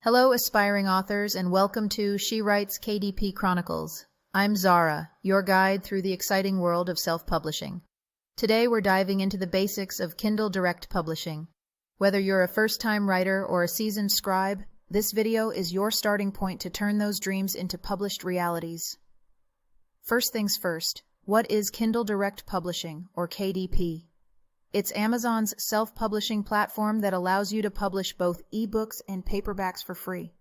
Hello, aspiring authors, and welcome to SheWrites KDP Chronicles. I'm Zara, your guide through the exciting world of self-publishing. Today, we're diving into the basics of Kindle Direct Publishing. Whether you're a first-time writer or a seasoned scribe, this video is your starting point to turn those dreams into published realities. First things first, what is Kindle Direct Publishing, or KDP? It's Amazon's self-publishing platform that allows you to publish both ebooks and paperbacks for free.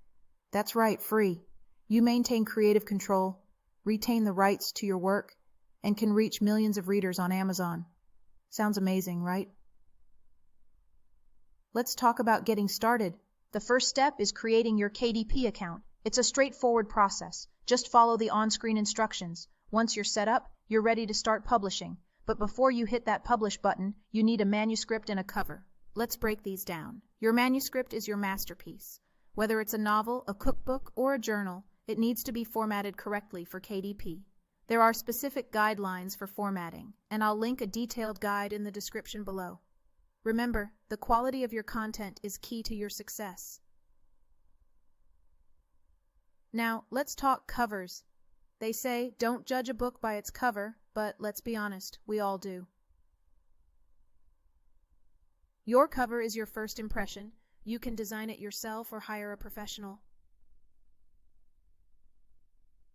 That's right, free. You maintain creative control, retain the rights to your work, and can reach millions of readers on Amazon. Sounds amazing, right? Let's talk about getting started. The first step is creating your KDP account. It's a straightforward process. Just follow the on-screen instructions. Once you're set up, you're ready to start publishing. But before you hit that publish button, you need a manuscript and a cover. Let's break these down. Your manuscript is your masterpiece. Whether it's a novel, a cookbook, or a journal, it needs to be formatted correctly for KDP. There are specific guidelines for formatting, and I'll link a detailed guide in the description below. Remember, the quality of your content is key to your success. Now, let's talk covers. They say, don't judge a book by its cover, but let's be honest, we all do. Your cover is your first impression. You can design it yourself or hire a professional.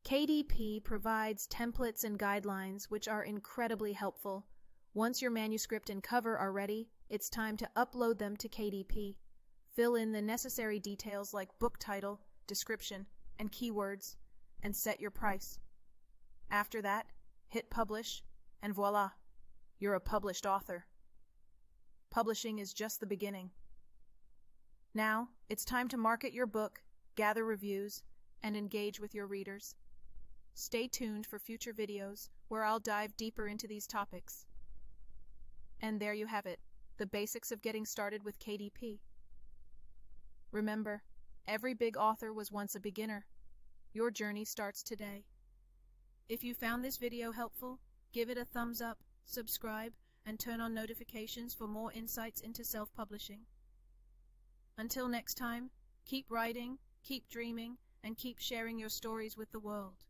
KDP provides templates and guidelines which are incredibly helpful. Once your manuscript and cover are ready, it's time to upload them to KDP. Fill in the necessary details like book title, description, and keywords, and set your price. After that, hit publish, and voila, you're a published author. Publishing is just the beginning. Now, it's time to market your book, gather reviews, and engage with your readers. Stay tuned for future videos where I'll dive deeper into these topics. And there you have it, the basics of getting started with KDP. Remember, every big author was once a beginner. Your journey starts today. If you found this video helpful, give it a thumbs up, subscribe, and turn on notifications for more insights into self-publishing. Until next time, keep writing, keep dreaming, and keep sharing your stories with the world.